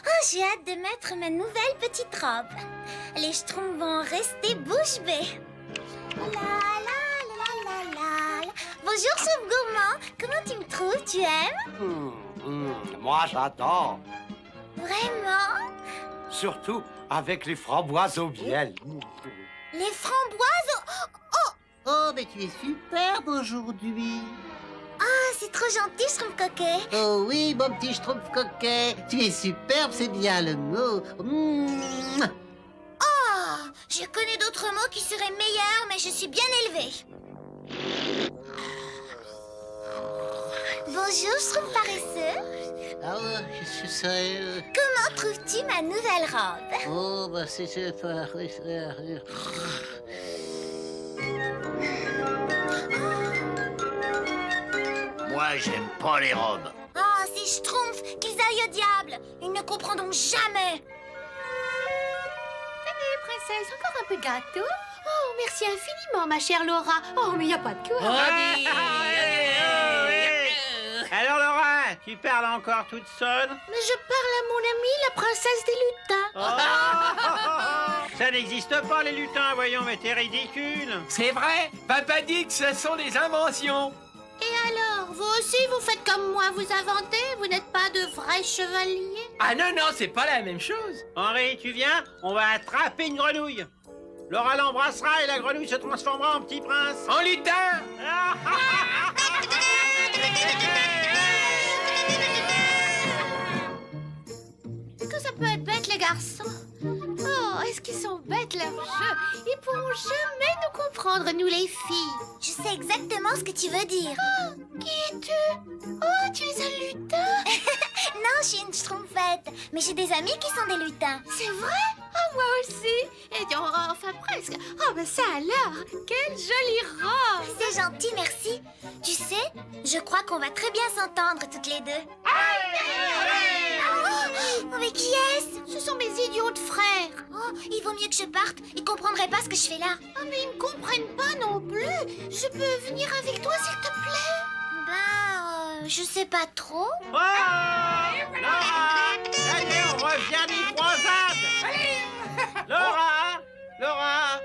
Oh, j'ai hâte de mettre ma nouvelle petite robe. Les schtroumpfs vont rester bouche bée. La la la la la la. Bonjour, chef gourmand. Comment tu me trouves? Tu aimes? Moi, j'adore. Vraiment? Surtout avec les framboises au miel. Les framboises? Oh, mais tu es superbe aujourd'hui. Ah, c'est trop gentil, Schtroumpf coquet. Oh oui, mon petit schtroumpf coquet. Tu es superbe, c'est bien le mot. Oh, je connais d'autres mots qui seraient meilleurs, mais je suis bien élevée. Bonjour, Schtroumpf paresseux. Ah, je serais... Comment trouves-tu ma nouvelle robe? Oh, bah c'est... Moi, j'aime pas les robes. Oh, ces Schtroumpfs, qu'ils aillent au diable. Ils ne comprendront jamais. Allez, princesse, encore un peu de gâteau. Oh, merci infiniment, ma chère Laura. Oh, mais y a pas de quoi. Alors Laura, tu parles encore toute seule? Mais je parle à mon amie, la princesse des lutins. Oh, ça n'existe pas les lutins, voyons, mais t'es ridicule. C'est vrai, papa dit que ce sont des inventions. Et alors, vous aussi, vous faites comme moi, vous inventez? Vous n'êtes pas de vrais chevaliers? Ah non, non, c'est pas la même chose. Henri, tu viens? On va attraper une grenouille. Laura l'embrassera et la grenouille se transformera en petit prince. En lutin. Que ça peut être bête, les garçons. Oh, est-ce qu'ils sont bêtes, leurs jeux? Ils pourront jamais nous comprendre, nous, les filles. Je sais exactement ce que tu veux dire. Oh, qui es-tu? Oh, tu es un lutin? Non, je suis une Schtroumpfette, mais j'ai des amis qui sont des lutins. C'est vrai? Oh, moi aussi. Et enfin presque. Oh, ben ça alors. Quelle jolie robe. C'est gentil, merci. Tu sais, je crois qu'on va très bien s'entendre toutes les deux. Oh, mais qui est-ce? Ce sont mes idiots de frères. Oh, il vaut mieux que je parte. Ils comprendraient pas ce que je fais là. Oh, mais ils ne comprennent pas non plus. Je peux venir avec toi, s'il te plaît? Ben, je sais pas trop. Oh, Laura, allez, on revient des croisades. Laura, Laura,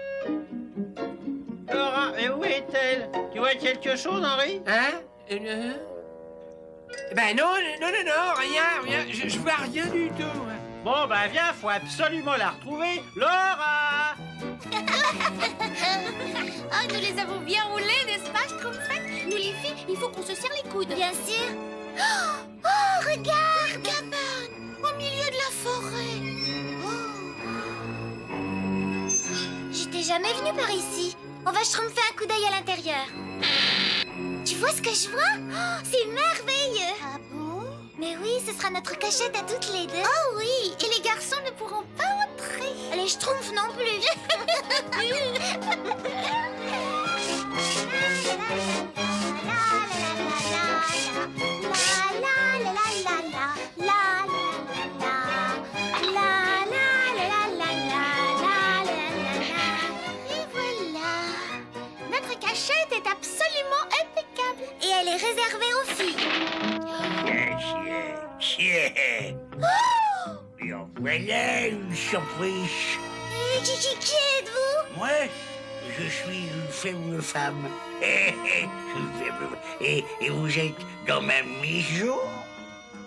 Laura, mais où est-elle? Tu vois quelque chose, Henri? Hein? Ben non, rien. Je vois rien du tout. Bon, ben viens, faut absolument la retrouver. Laura! Oh, nous les avons bien roulés, n'est-ce pas, Schtroumpfette? Nous, les filles, il faut qu'on se serre les coudes. Bien sûr. Oh, regarde! Cabane, au milieu de la forêt. J'étais jamais venue par ici. On va schtroumpfer un coup d'œil à l'intérieur. Tu vois ce que je vois? Oh, c'est merveilleux! Ah bon? Mais oui, ce sera notre cachette à toutes les deux. Oh oui, et les garçons ne pourront pas entrer. Les schtroumpfs non plus. Et voilà, notre cachette est absolument impeccable. Et elle est réservée aux filles. Tiens. Et en voilà une surprise. Qui êtes-vous? Moi, je suis une faible femme. Et vous êtes dans ma maison?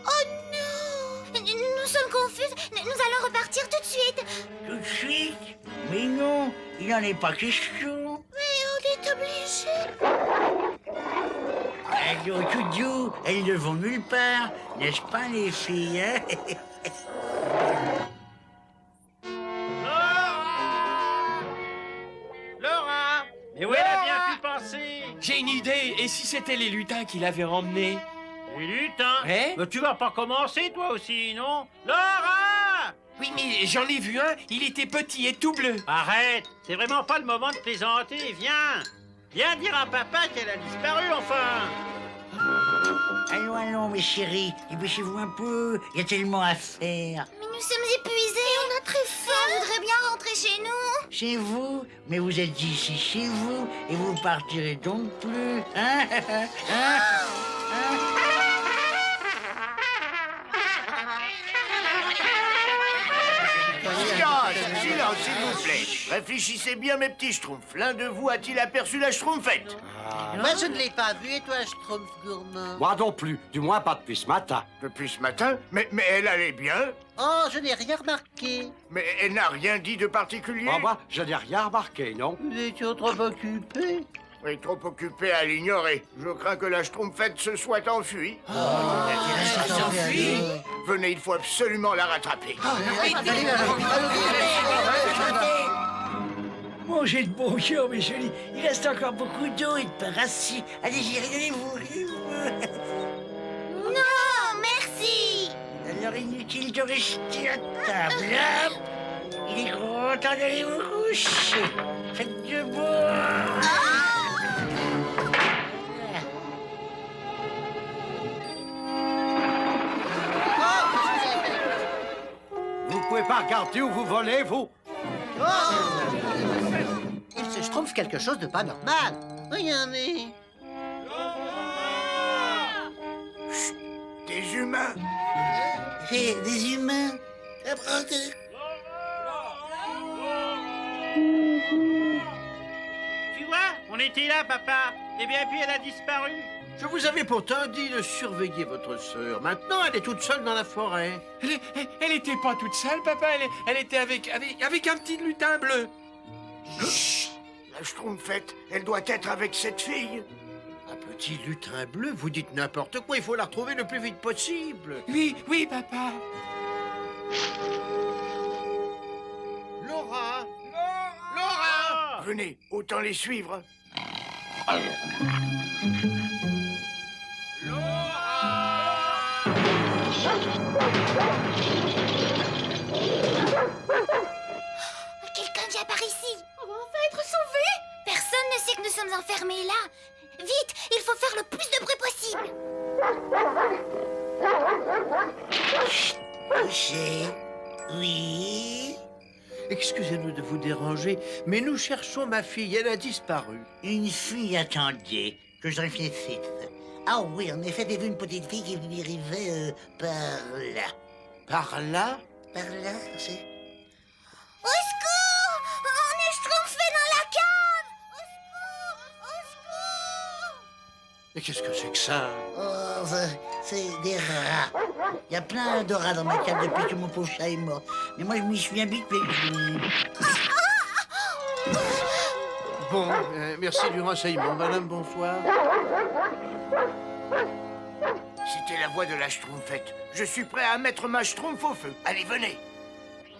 Oh non! Nous sommes confuses. Nous allons repartir tout de suite. Tout de suite? Mais non, il n'en est pas question. Mais on est obligé. Allô, Toudou, elles ne vont nulle part, n'est-ce pas les filles, hein? Laura! Laura! Mais où elle a bien pu penser? J'ai une idée. Et si c'était les lutins qui l'avaient remmené? Les lutins? Eh? Mais tu vas pas commencer, toi aussi, non? Laura! Oui, mais j'en ai vu un. Il était petit et tout bleu. Arrête! C'est vraiment pas le moment de plaisanter, viens! Viens dire à papa qu'elle a disparu, enfin! Allons, allons, mes chéris, dépêchez-vous un peu, il y a tellement à faire. Mais nous sommes épuisés. On a très faim. On voudrait bien rentrer chez nous. Chez vous? Mais vous êtes ici chez vous, et vous partirez donc plus, hein? Hein? silence, s'il vous plaît. Réfléchissez bien, mes petits schtroumpfs. L'un de vous a-t-il aperçu la schtroumpfette? Moi, je ne l'ai pas vu, et toi, Schtroumpf gourmand? Moi non plus, du moins pas depuis ce matin. Depuis ce matin? Mais elle allait bien. Oh, je n'ai rien remarqué. Mais elle n'a rien dit de particulier. Moi, je n'ai rien remarqué, non? Nous étions trop occupés. Oui, trop occupé à l'ignorer. Je crains que la schtroumpfette se soit enfuie. Venez, il faut absolument la rattraper. Mangez de bon cœur, mes jolis. Il reste encore beaucoup d'eau et de pain rassis. Allez, j'y vous. Non, merci. Alors, inutile de rester à table, hein? Il est grand temps d'aller vous coucher. Faites de beau. Vous pouvez pas regarder où vous volez, vous? Il se Schtroumpf quelque chose de pas normal. Regardez. Des humains. Des humains. Tu vois, on était là, papa. Et bien, puis elle a disparu. Je vous avais pourtant dit de surveiller votre sœur. Maintenant, elle est toute seule dans la forêt. Elle était pas toute seule, papa. Elle était avec un petit lutin bleu. Chut. La schtroumpfette, elle doit être avec cette fille. Un petit lutin bleu, vous dites n'importe quoi. Il faut la retrouver le plus vite possible. Oui, papa. Laura! Laura! Venez, autant les suivre. Quelqu'un vient par ici. On va être sauvés. Personne ne sait que nous sommes enfermés là. Vite, il faut faire le plus de bruit possible. Couché. Oui. Excusez-nous de vous déranger, mais nous cherchons ma fille. Elle a disparu. Une fille, attendez, que je réfléchisse. Ah oui, en effet, j'ai vu une petite fille qui arrivait par là. Par là? Par là, c'est... Au secours! On est schtroumpfés dans la cave! Au secours! Mais qu'est-ce que c'est que ça? Oh, c'est des rats. Il y a plein de rats dans ma cave depuis que mon pauvre chat est mort. Mais moi, je m'y suis habitué. Bon, merci du renseignement, madame, bonsoir. C'était la voix de la schtroumpfette. Je suis prêt à mettre ma schtroumpf au feu. Allez, venez.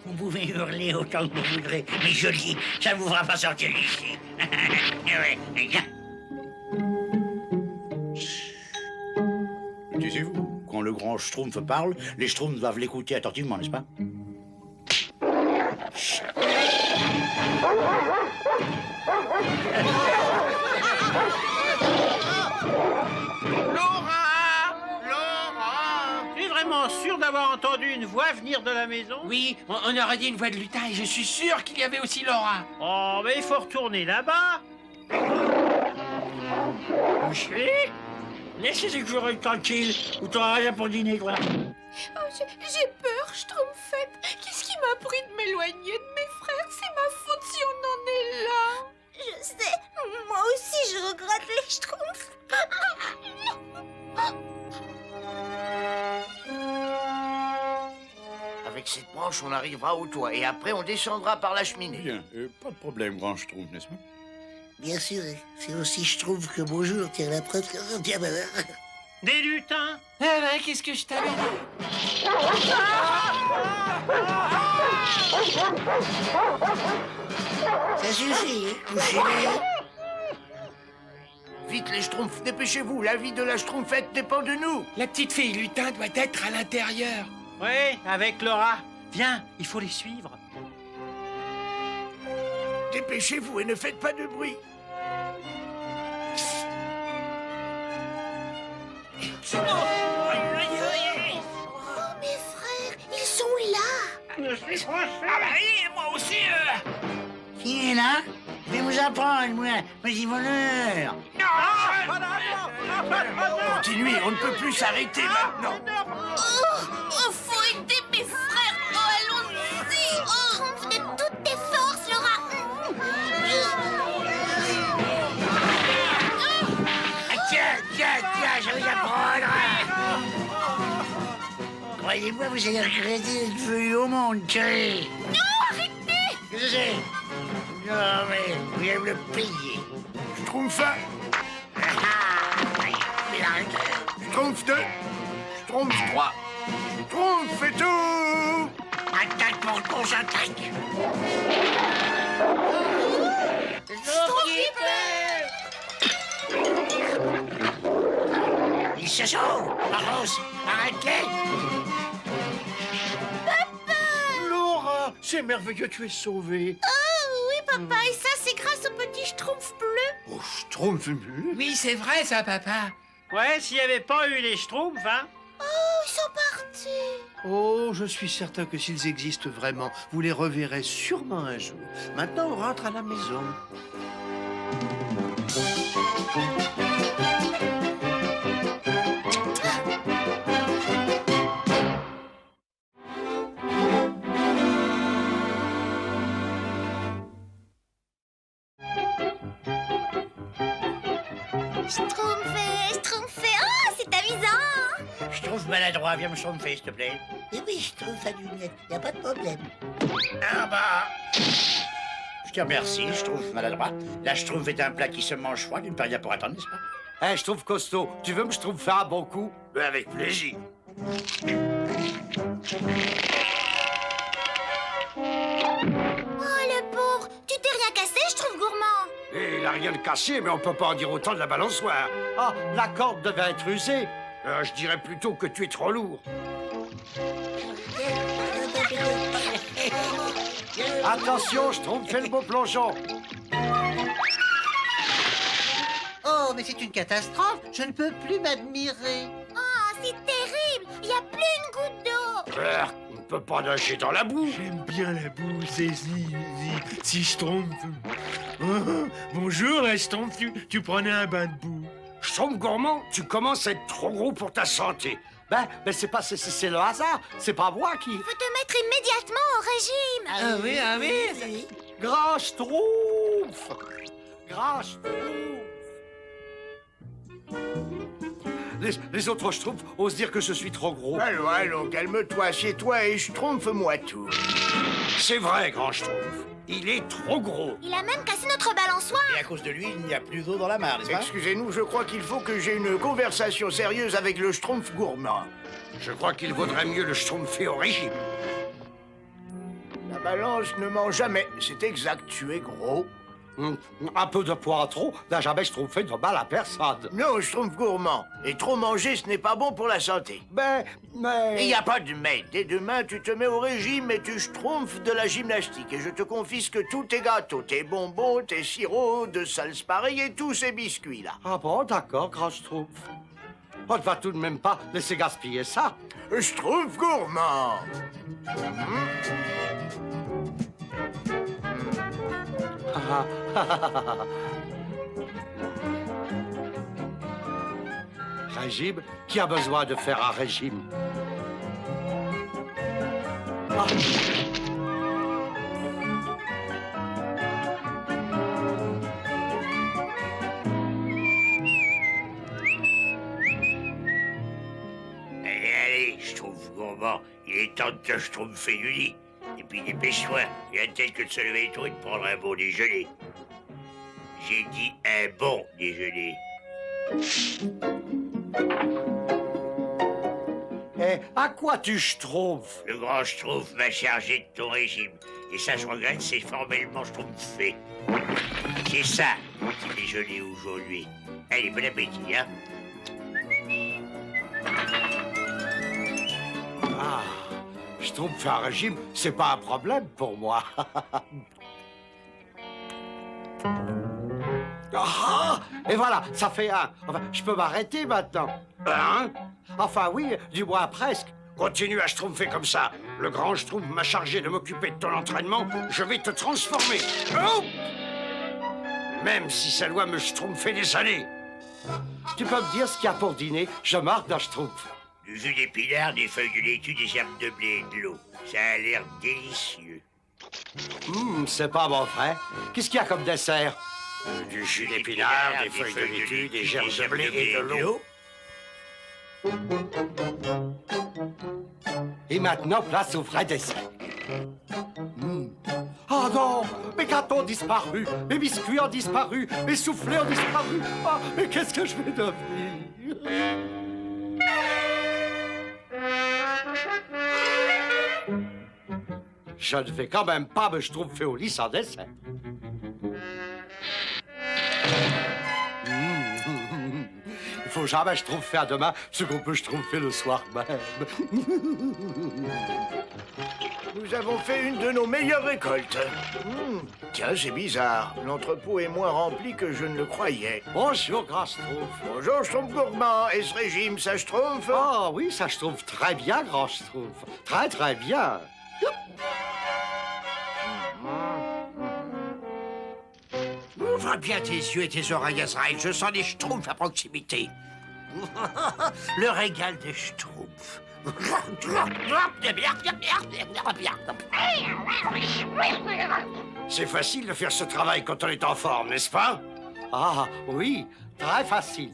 Vous pouvez hurler autant que vous voudrez, mais joli, ça ne vous fera pas sortir d'ici. Ouais, viens. Taisez-vous. Quand le grand Schtroumpf parle, les Schtroumpfs doivent l'écouter attentivement, n'est-ce pas? Tu es vraiment sûr d'avoir entendu une voix venir de la maison? Oui, on aurait dit une voix de lutin et je suis sûr qu'il y avait aussi Laura. Oh, mais il faut retourner là-bas. Couché. Laissez ces joueurs tranquilles, ou t'auras rien pour dîner, toi. Oh, j'ai peur, Schtroumpfette. Qu'est-ce qui m'a pris de m'éloigner de mes frères? C'est ma faute si on en est là. Je sais, moi aussi je regrette les schtroumpfs. Avec cette branche, on arrivera au toit et après, on descendra par la cheminée. Bien, pas de problème, grand Schtroumpf, n'est-ce pas? Bien sûr, c'est aussi je trouve que bonjour, tiens la preuve. Tiens, bah, Des lutins? Ah ben, qu'est-ce que je t'avais dit? ça suffit, couchez-les. Vite, les schtroumpfs, dépêchez-vous. La vie de la schtroumpfette dépend de nous. La petite fille lutin doit être à l'intérieur. Oui, avec Laura. Viens, il faut les suivre. Dépêchez-vous et ne faites pas de bruit. Oh, mes frères, ils sont là. Qui est là? Je vais vous apprendre, moi, petit voleur. Continuez, on ne peut plus s'arrêter maintenant. Oh, faut aider mes frères. Oh, allons-y. Oh, Schtroumpf, Croyez-moi, vous allez regretter d'être venu au monde, chérie. Non, arrêtez! Qu'est-ce que c'est? Non, mais vous allez me le payer. Schtroumpf 1, Mais arrêtez. Schtroumpf 2, Schtroumpf 3, Schtroumpf fait tout. Attaque, mon con, j'attaque. Ils se sauvent. Marros, arrête-les. Laura, c'est merveilleux, tu es sauvée. Oh, oui, papa, et ça, c'est grâce au petit Schtroumpf bleu. Oh, Schtroumpf, Oui, c'est vrai ça, papa. Ouais, s'il n'y avait pas eu les Schtroumpfs, hein. Oh, ils sont partis. Oh, je suis certain que s'ils existent vraiment, vous les reverrez sûrement un jour. Maintenant, on rentre à la maison. Schtroumpfé, oh, c'est amusant. Je trouve maladroit, viens me chauffer, s'il te plaît. Eh oui, je trouve à lunette, y a pas de problème. Ah bah. Je te remercie, je trouve maladroit. La Schtroumpf est un plat qui se mange froid, d'une période pour attendre, n'est-ce pas? Eh, je trouve costaud. Tu veux me schtroumpfer un bon coup? Avec plaisir. Oh, le pauvre, tu t'es rien cassé, je trouve gourmand. Il a rien de cassé, mais on peut pas en dire autant de la balançoire. Ah, la corde devait être usée. Je dirais plutôt que tu es trop lourd. Attention, Schtroumpf, fais le beau plongeon. Oh, mais c'est une catastrophe. Je ne peux plus m'admirer. Oh, c'est terrible. Il n'y a plus une goutte d'eau. On ne peut pas nager dans la boue. J'aime bien la boue, c'est si Schtroumpf. Oh, bonjour, la Schtroumpf, tu prenais un bain de boue. Schtroumpf gourmand, tu commences à être trop gros pour ta santé. Ben c'est le hasard. C'est pas moi qui... Faut te mettre immédiatement au régime. Ah oui. Grand Schtroumpf! Grand Schtroumpf! Les autres Schtroumpfs osent dire que je suis trop gros. Allons, calme-toi, assieds-toi et Schtroumpf-moi tout. C'est vrai, Grand Schtroumpf. Il est trop gros. Il a même cassé notre balançoire. Et à cause de lui, il n'y a plus d'eau dans la mare, n'est-ce pas? Excusez-nous, je crois qu'il faut que j'ai une conversation sérieuse avec le Schtroumpf gourmand. Je crois qu'il vaudrait mieux le Schtroumpfer au régime. La balance ne ment jamais, c'est exact, tu es gros. Un peu de poids en trop n'a jamais Schtroumpfé de mal à personne. Non, Schtroumpf gourmand. Et trop manger, ce n'est pas bon pour la santé. Mais... Il n'y a pas de mais. Dès demain, tu te mets au régime et tu schtroumpfes de la gymnastique. Et je te confisque tous tes gâteaux, tes bonbons, tes sirops, de salses pareilles et tous ces biscuits-là. Ah bon, d'accord, Grand Schtroumpf. On ne va tout de même pas laisser gaspiller ça. Schtroumpf gourmand. Régime? Qui a besoin de faire un régime? Ah. Allez, Schtroumpf gourmand, il est temps de te schtroumpfer du lit. Et puis dépêche-toi, il y a tel que de se lever tôt et de prendre un bon déjeuner. J'ai dit un bon déjeuner. Eh, à quoi tu schtroumpfes? Le grand Schtroumpf m'a chargé de ton régime. Et ça, je regrette, c'est formellement schtroumpfé. C'est ça, mon petit déjeuner aujourd'hui. Allez, bon appétit, hein. Ah, schtroumpfer un régime, c'est pas un problème pour moi. Ah, et voilà, ça fait un. Enfin, je peux m'arrêter maintenant. Hein? Enfin oui, du moins presque. Continue à schtroumpfer comme ça. Le grand Schtroumpf m'a chargé de m'occuper de ton entraînement. Je vais te transformer. Oh! Même si ça doit me schtroumpfer des années. Tu peux me dire ce qu'il y a pour dîner? Je marque d'un schtroumpf. Du jus d'épinards, des feuilles de laitue, des herbes de blé et de l'eau. Ça a l'air délicieux. C'est pas bon vrai. Qu'est-ce qu'il y a comme dessert? Du jus d'épinards, des feuilles de laitue, des gerbes de blé et de l'eau. Et maintenant, place au vrai dessert. Oh non, mes gâteaux ont disparu, mes biscuits ont disparu, mes soufflés ont disparu. Ah, mais qu'est-ce que je vais devenir? Je ne vais quand même pas me schtroumpfer au lit sans dessert. Il faut jamais schtroumpfer à demain ce qu'on peut schtroumpfer le soir même. Nous avons fait une de nos meilleures récoltes. Tiens, c'est bizarre. L'entrepôt est moins rempli que je ne le croyais. Bonjour, grand Schtroumpf. Bonjour, Schtroumpf gourmand. Et ce régime, ça Schtroumpf? Ah oui, ça je trouve très bien, grand Schtroumpf. Très, très bien. Ouvre bien tes yeux et tes oreilles, Azrael. Je sens les schtroumpfs à proximité. Le régal des schtroumpfs. C'est facile de faire ce travail quand on est en forme, n'est-ce pas? Ah oui, très facile.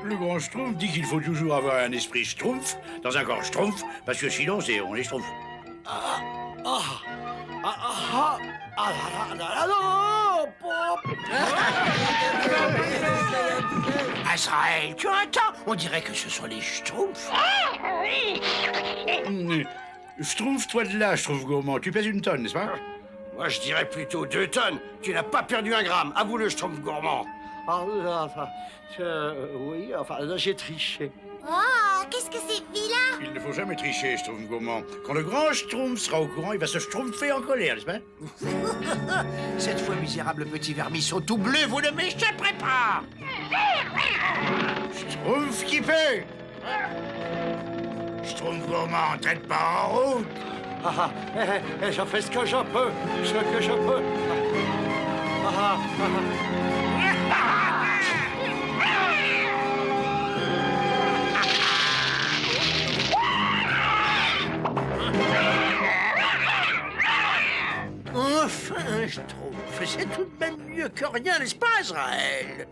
Le grand schtroumpf dit qu'il faut toujours avoir un esprit schtroumpf dans un corps schtroumpf, parce que sinon, on est schtroumpf. Azrael, tu entends? On dirait que ce sont les schtroumpfs. Schtroumpf, toi de là, Schtroumpf gourmand. Tu pèses une tonne, n'est-ce pas? Moi, je dirais plutôt 2 tonnes. Tu n'as pas perdu 1 gramme. Avoue-le, Schtroumpf gourmand. Ah, enfin, oui, enfin, là, j'ai triché. Oh, qu'est-ce que c'est vilain! Il ne faut jamais tricher, Schtroumpf gourmand. Quand le grand schtroumpf sera au courant, il va se schtroumpfer en colère, n'est-ce pas? Cette fois, misérable petit vermisseau tout bleu, vous ne m'échapperez pas! Schtroumpf qui paie! Schtroumpf gourmand, traite pas en route! Je fais ce que je peux, ce que je peux. Enfin, Schtroumpf, c'est tout de même mieux que rien, n'est-ce pas, Azrael?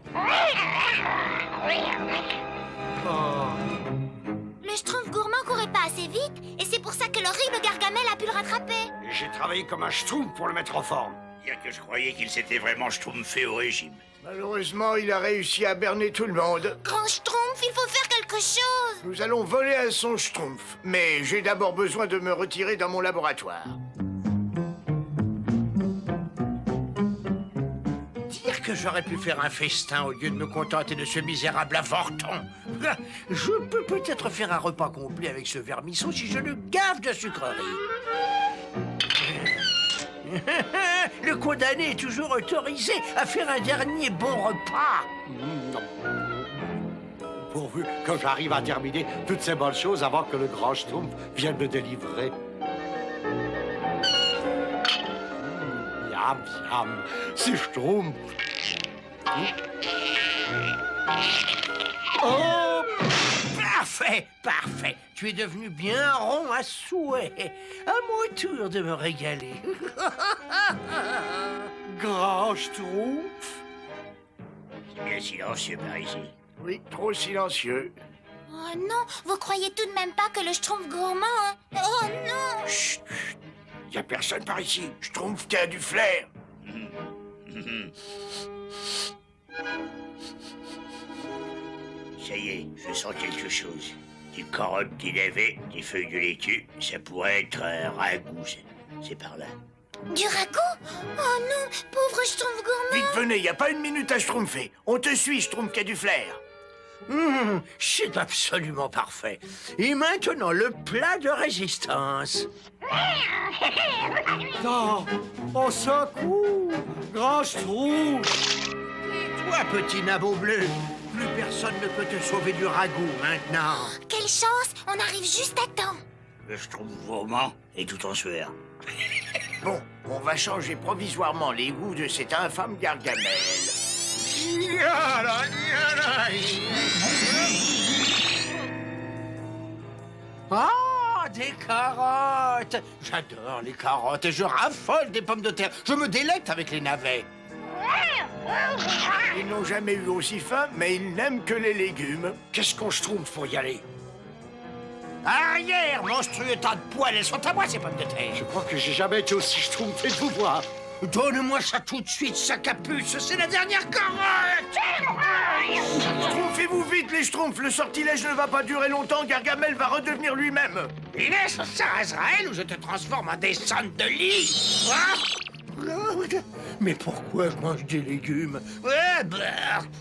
Le Schtroumpf gourmand courait pas assez vite, et c'est pour ça que l'horrible Gargamel a pu le rattraper. J'ai travaillé comme un Schtroumpf pour le mettre en forme. Dire que je croyais qu'il s'était vraiment schtroumpfé au régime. Malheureusement, il a réussi à berner tout le monde. Grand Schtroumpf, il faut faire quelque chose. Nous allons voler à son Schtroumpf. Mais j'ai d'abord besoin de me retirer dans mon laboratoire. Dire que j'aurais pu faire un festin au lieu de me contenter de ce misérable avorton. Je peux peut-être faire un repas complet avec ce vermisseau si je le gave de sucreries. Le condamné est toujours autorisé à faire un dernier bon repas. Pourvu que j'arrive à terminer toutes ces bonnes choses avant que le grand Schtroumpf vienne me délivrer. Miam, miam, c'est Schtroumpf. Oh! Parfait, parfait. Tu es devenu bien rond à souhait. À mon tour de me régaler. Grand Schtroumpf. C'est bien silencieux par ici. Oui, trop silencieux. Oh non, vous croyez tout de même pas que le Schtroumpf gourmand... hein? Oh non! Chut, chut. Y a personne par ici. Schtroumpf, t'as du flair. Ça y est, je sens quelque chose. Du carottes, du navet, des feuilles de laitue. Ça pourrait être un ragoût, c'est par là. Du ragoût? Oh non, pauvre Schtroumpf gourmand! Vite, venez, y a pas une minute à schtroumpfer. On te suit, Schtroumpf, qui a du flair. C'est absolument parfait. Et maintenant, le plat de résistance. Non, au secours, grand Schtroumpf. Et toi, petit nabot bleu, plus personne ne peut te sauver du ragoût maintenant. Quelle chance, on arrive juste à temps. Le Schtroumpf gourmand est tout en sueur. Bon, on va changer provisoirement les goûts de cet infâme Gargamel. Ah, des carottes! J'adore les carottes et je raffole des pommes de terre. Je me délecte avec les navets. Ils n'ont jamais eu aussi faim, mais ils n'aiment que les légumes. Qu'est-ce qu'on Schtroumpf pour y aller? Arrière, monstrueux tas de poils, elles sont à moi, ces pommes de terre. Je crois que j'ai jamais été aussi schtroumpfé de vous voir. Donne-moi ça tout de suite, sa capuce, c'est la dernière carotte. Schtroumpfez-vous vite, les Schtroumpfs. Le sortilège ne va pas durer longtemps. Gargamel va redevenir lui-même. Laisse ça, Azraël, ou je te transforme en descente de lit. Mais pourquoi je mange des légumes?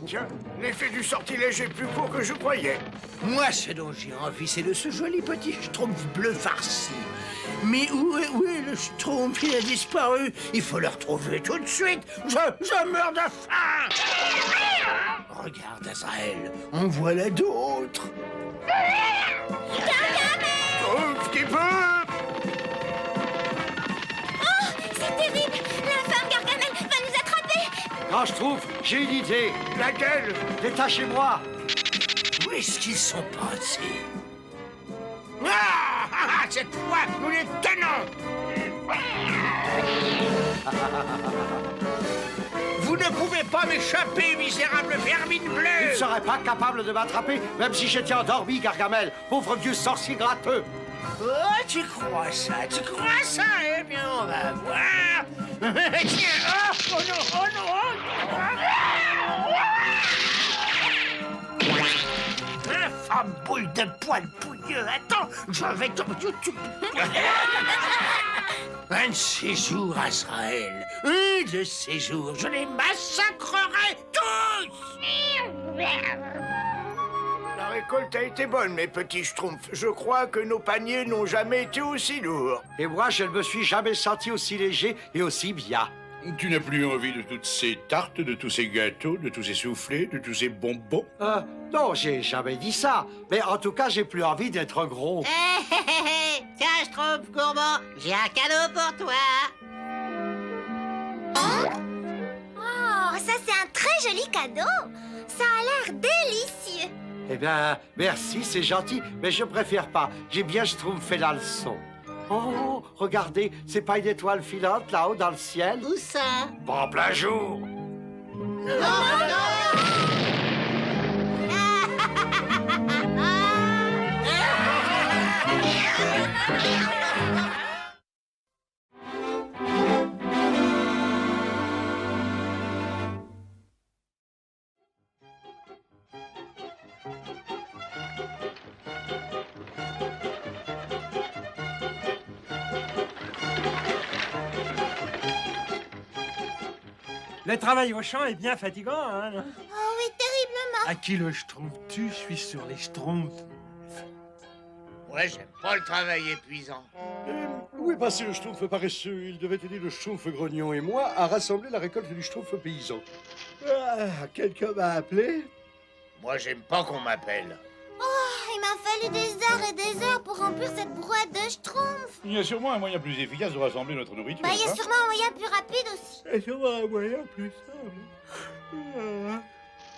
Tiens, l'effet du sortilège est plus court que je croyais. Moi, ce dont j'ai envie, c'est de ce joli petit schtroumpf bleu farci. Mais où est le schtroumpf? Il a disparu. Il faut le retrouver tout de suite. Je meurs de faim. Regarde, Azraël, en voilà d'autres. Schtroumpf qui peut. Oh, c'est terrible! L'infâme Gargamel va nous attraper! Quand je trouve, j'ai une idée. Laquelle? Détachez-moi. Où est-ce qu'ils sont passés? Cette fois, nous les tenons. Vous ne pouvez pas m'échapper, misérable vermine Il bleue. ne serait pas capable de m'attraper, même si j'étais endormi, Gargamel. Pauvre vieux sorcier gratteux. Oh, tu crois ça? Eh bien, on va voir. Tiens, oh non. Infâme boule de poil pouilleux. Attends, je vais te... Un de ces jours, Azraël. Un de ces jours, je les massacrerai tous. La récolte a été bonne, mes petits Schtroumpfs. Je crois que nos paniers n'ont jamais été aussi lourds. Et moi, je ne me suis jamais senti aussi léger et aussi bien. Tu n'as plus envie de toutes ces tartes, de tous ces gâteaux, de tous ces soufflés, de tous ces bonbons? Non, j'ai jamais dit ça. Mais en tout cas, j'ai plus envie d'être gros. Tiens, Schtroumpf gourmand, j'ai un cadeau pour toi. Oh, ça c'est un très joli cadeau! Ça a l'air délicieux! Eh bien, merci, c'est gentil, mais je préfère pas. J'ai bien schtroumpfé la leçon. Oh, regardez, c'est pas une étoile filante là-haut dans le ciel? Où ça? En plein jour. Le travail au champ est bien fatigant, hein? Oh oui, terriblement! À qui le schtroumpf tue, je suis sur les schtroumpfs. Ouais, j'aime pas le travail épuisant. Où est passé le schtroumpf paresseux? Il devait aider le schtroumpf grognon et moi à rassembler la récolte du schtroumpf paysan. Quelqu'un m'a appelé? Moi, j'aime pas qu'on m'appelle. Oh, il m'a fallu des heures et des heures pour remplir cette brouette de schtroumpf! Il y a sûrement un moyen plus efficace de rassembler notre nourriture. Bah, il y a sûrement un moyen plus rapide aussi. Et sûrement un moyen plus simple.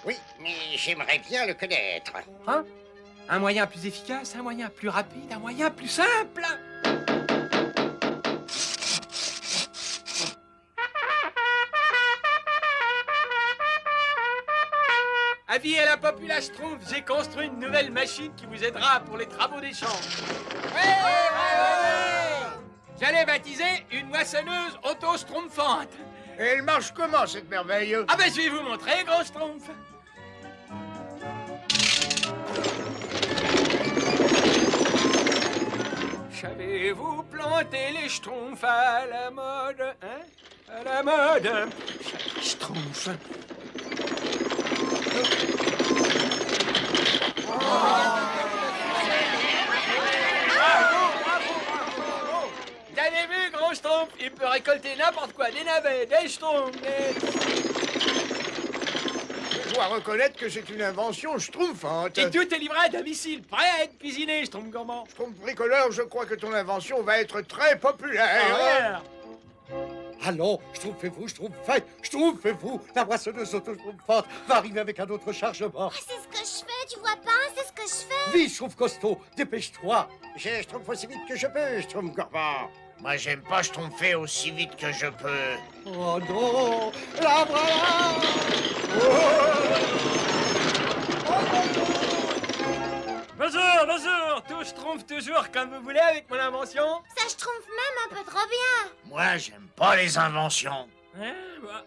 Oui, mais j'aimerais bien le connaître. Hein? Un moyen plus efficace, un moyen plus rapide, un moyen plus simple. Avis à la populace Schtroumpf, j'ai construit une nouvelle machine qui vous aidera pour les travaux des champs. J'allais baptiser une moissonneuse auto-schtroumpfante. Et elle marche comment, cette merveille? Ah ben, je vais vous montrer, gros schtroumpf. Savez-vous planter les schtroumpfs à la mode, hein? À la mode. Schtroumpf. Vous avez vu, gros schtroumpf? Il peut récolter n'importe quoi, des navets, des schtroumpfs, Je dois reconnaître que c'est une invention schtroumpfante. Et tout est livré à domicile, prêt à être cuisiné, schtroumpf gourmand. Schtroumpf bricoleur, je crois que ton invention va être très populaire. Allons, schtroumpfez-vous, schtroumpfez-vous. La moissonneuse auto-schtroumpfante va arriver avec un autre chargement. Ah, c'est ce que je fais, tu vois pas? C'est ce que je fais! Vite, schtroumpf costaud, dépêche-toi. Je schtroumpf aussi vite que je peux, schtroumpf gourmand. Moi, j'aime pas schtroumpfer aussi vite que je peux. Oh non, la voilà. Bonjour. Tout schtroumpf toujours comme vous voulez avec mon invention. Ça schtroumpf même un peu trop bien. Moi, j'aime pas les inventions. Hein, bah.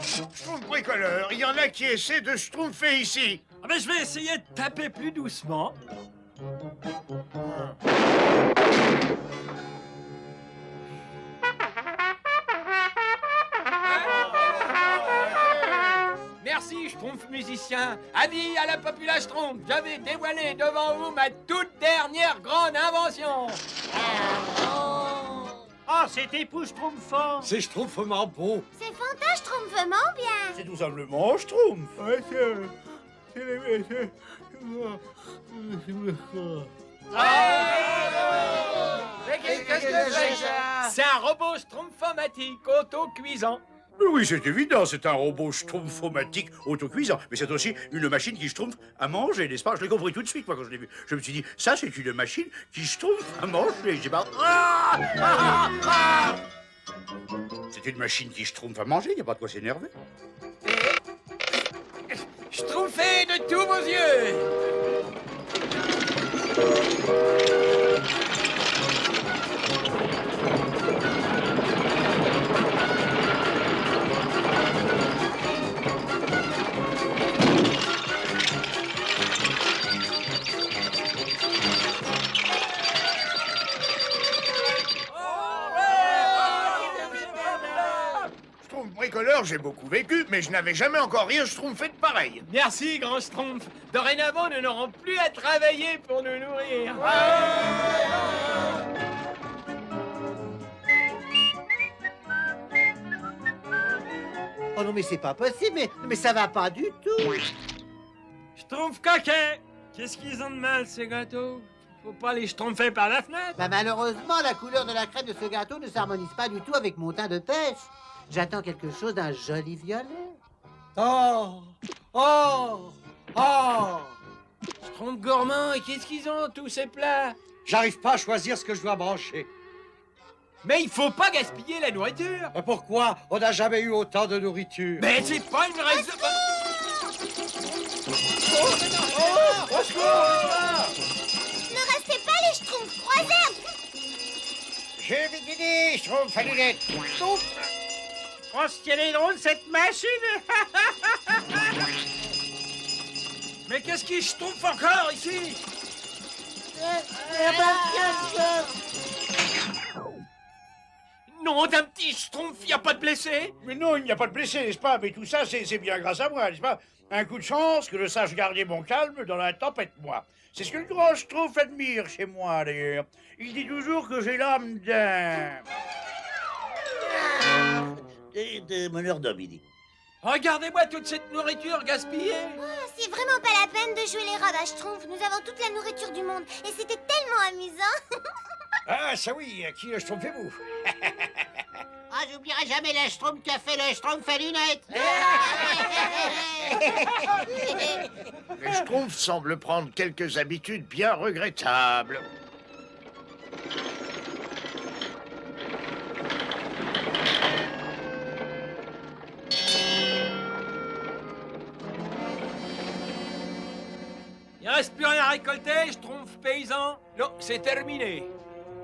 Schtroumpf bricoleur, il y en a qui essaient de schtroumpfer ici. Ah ben, je vais essayer de taper plus doucement. Merci, Schtroumpf musicien. Avis à la populace Schtroumpf, je vais dévoiler devant vous ma toute dernière grande invention. Oh, c'est époustouflant. C'est schtroumpfement beau. C'est fantastique, schtroumpfement bien. C'est tout simplement schtroumpf. Ouais, Mais qu'est-ce que c'est ça? C'est un robot schtroumpfomatique auto-cuisant. Oui, c'est évident, c'est un robot schtroumpfomatique autocuisant. Mais c'est aussi une machine qui schtroumpf à manger, n'est-ce pas? Je l'ai compris tout de suite, moi, quand je l'ai vu. Je me suis dit, ça, c'est une machine qui schtroumpf à manger. J'ai pas... C'est une machine qui schtroumpf à manger, il n'y a pas de quoi s'énerver. Schtroumpfez de tous vos yeux. Bricoleur, j'ai beaucoup vécu, mais je n'avais jamais encore rien schtroumpfé de pareil. Merci, grand Schtroumpf. Dorénavant, nous n'aurons plus à travailler pour nous nourrir. Oh non, mais c'est pas possible, mais ça va pas du tout. Schtroumpf coquet. Qu'est-ce qu'ils ont de mal, ces gâteaux? Faut pas les schtroumpfer par la fenêtre. Bah malheureusement, la couleur de la crème de ce gâteau ne s'harmonise pas du tout avec mon teint de pêche. J'attends quelque chose d'un joli violet. Oh! Oh! Oh! Schtroumpf gourmand, et qu'est-ce qu'ils ont, tous ces plats? J'arrive pas à choisir ce que je dois manger. Mais il faut pas gaspiller la nourriture. Et pourquoi on n'a jamais eu autant de nourriture? Mais c'est pas une raison... Au secours! Ne restez pas les schtroumpfs croisés. J'ai vite fini, schtroumpf à lunettes. Oh, ce qu'elle est drôle, cette machine. Mais qu'est-ce qui schtroumpf encore ici? Non, d'un petit schtroumpf, y a pas de blessé? Mais non, il n'y a pas de blessé, n'est-ce pas? Mais tout ça, c'est bien grâce à moi, n'est-ce pas? Un coup de chance, que je sache garder mon calme dans la tempête, moi. C'est ce que le grand schtroumpf admire chez moi, d'ailleurs. Il dit toujours que j'ai l'âme d'un... de meneur d'homme, il dit. Regardez-moi toute cette nourriture gaspillée. Oh, c'est vraiment pas la peine de jouer les rats à schtroumpf. Nous avons toute la nourriture du monde et c'était tellement amusant. Ah, ça oui, qui le schtroumpfez-vous? Ah, j'oublierai jamais le schtroumpf qui a fait le schtroumpf à lunettes. Les schtroumpfs semblent prendre quelques habitudes bien regrettables. Il reste plus rien à récolter, schtroumpf paysan. Non, c'est terminé.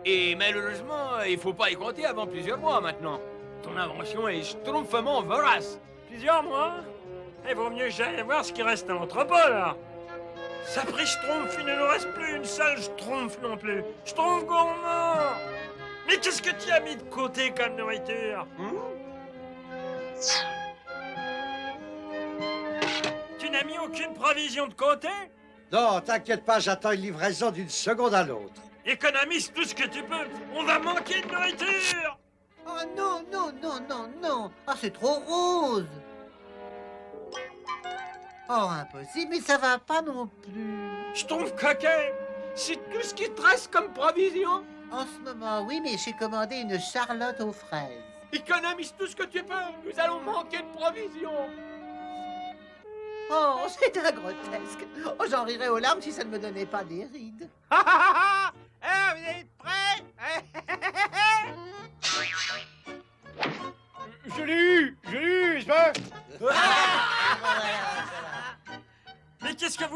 Et malheureusement, il faut pas y compter avant plusieurs mois maintenant. Ton invention est schtroumpfement vorace. Plusieurs mois? Il vaut mieux que j'aille voir ce qui reste à l'entrepôt, là. Ça pris schtroumpf, il ne nous reste plus une seule schtroumpf non plus. Schtroumpf gourmand. Mais qu'est-ce que tu as mis de côté comme nourriture? Tu n'as mis aucune provision de côté? Non, t'inquiète pas, j'attends une livraison d'une seconde à l'autre. Économise tout ce que tu peux. On va manquer de nourriture. Oh non, non, non, non, non. Ah, c'est trop rose. Oh, impossible, mais ça va pas non plus. Schtroumpf coquet, c'est tout ce qui te reste comme provision? En ce moment, oui, mais j'ai commandé une charlotte aux fraises. Économise tout ce que tu peux. Nous allons manquer de provisions. Oh, c'est un grotesque. Oh, j'en rirais aux larmes si ça ne me donnait pas des rides. Ah, vous êtes prêts? Je l'ai eu, n'est-ce pas?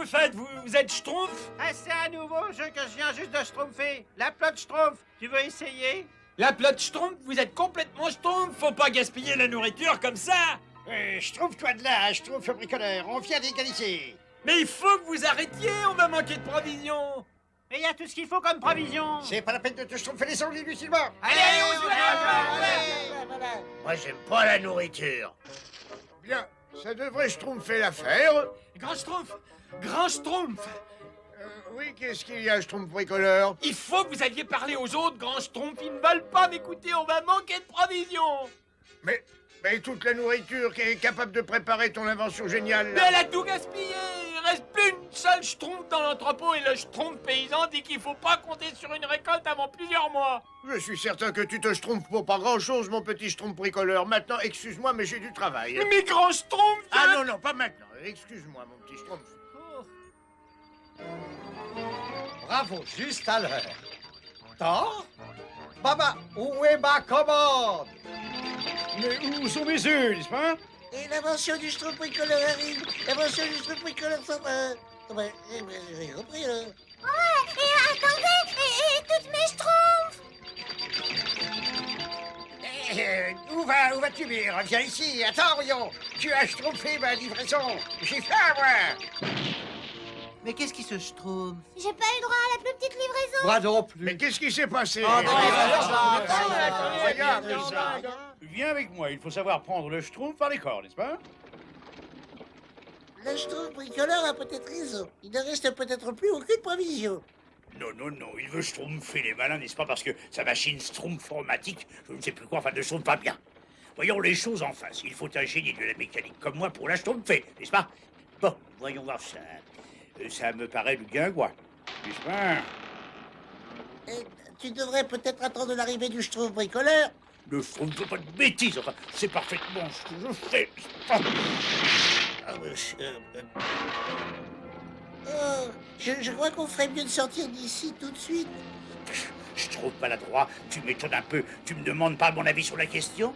vous faites? Vous êtes Schtroumpf? Ah, c'est un nouveau jeu que je viens juste de schtroumpfer. La plotte schtroumpf. Tu veux essayer? La plotte Schtroumpf, vous êtes complètement Schtroumpf. Faut pas gaspiller la nourriture comme ça. Schtroumpf-toi de là, Schtroumpf bricoleur, on vient d'égaliser. Mais il faut que vous arrêtiez, on va manquer de provisions. Mais il y a tout ce qu'il faut comme provision. C'est pas la peine de te schtroumpfer les ongles inutilement. Allez, on se met. Moi, j'aime pas la nourriture. Bien, ça devrait schtroumpfer l'affaire. Grand Schtroumpf! Grand Schtroumpf! Oui, qu'est-ce qu'il y a, Schtroumpf bricoleur? Il faut que vous alliez parler aux autres, Grand Schtroumpf. Ils ne veulent pas m'écouter, on va manquer de provisions. Mais toute la nourriture qui est capable de préparer ton invention géniale. Mais elle a tout gaspillé. Il reste plus une seule Schtroumpf dans l'entrepôt et le Schtroumpf paysan dit qu'il faut pas compter sur une récolte avant plusieurs mois. Je suis certain que tu te schtroumpfes pour pas grand-chose, mon petit Schtroumpf bricoleur. Maintenant, excuse-moi, mais j'ai du travail. Mais Grand Schtroumpf! Ah non, non, pas maintenant. Excuse-moi, mon petit Schtroumpf. Bravo, juste à l'heure. Tort? Baba, où est ma commande? Mais où sont mes œufs, n'est-ce pas? Et l'invention du Schtroumpf bricoleur arrive. L'invention du Schtroumpf bricoleur s'en va. J'ai compris, là. Ouais, et attendez, et toutes mes Schtroumpfs. Où vas-tu, Mire? Viens ici. Attends, Orion. Tu as schtroumpfé ma livraison. J'ai faim, moi. Mais qu'est-ce qui se schtroumpf? J'ai pas eu droit à la plus petite livraison. Moi non plus. Mais qu'est-ce qui s'est passé? Regarde ça. Viens avec moi, il faut savoir prendre le Schtroumpf par les corps, n'est-ce pas? Le Schtroumpf bricoleur a peut-être raison. Il ne reste peut-être plus aucune provision. Non, non, non, il veut schtroumpfer les malins, n'est-ce pas? Parce que sa machine schtroumpformatique, je ne sais plus quoi, enfin, ne sonne pas bien. Voyons les choses en face. Il faut un génie de la mécanique comme moi pour la schtroumpfer, n'est-ce pas? Bon, voyons voir ça. Ça me paraît du guingois, n'est-ce pas? Tu devrais peut-être attendre l'arrivée du Schtroumpf bricoleur. Le Schtroumpf ne fait pas de bêtises, enfin, c'est parfaitement ce que je fais. Je crois qu'on ferait mieux de sortir d'ici tout de suite. Je trouve maladroit, tu m'étonnes un peu. Tu me demandes pas mon avis sur la question?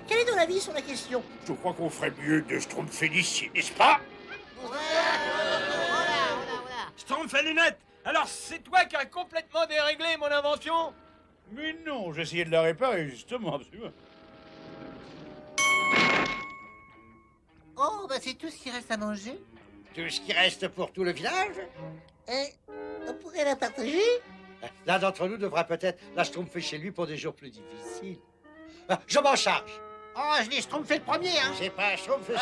Quel est ton avis sur la question? Je crois qu'on ferait mieux de schtroumpfer d'ici, n'est-ce pas? Schtroumpf à lunettes! Alors c'est toi qui as complètement déréglé mon invention? Mais non, j'essayais de la réparer, justement, absolument. Oh, bah c'est tout ce qui reste à manger. Tout ce qui reste pour tout le village? On pourrait la partager? L'un d'entre nous devra peut-être la schtroumpfer chez lui pour des jours plus difficiles. Je m'en charge. Oh, je l'ai schtroumpfé le premier, hein. C'est pas un schtroumpf, c'est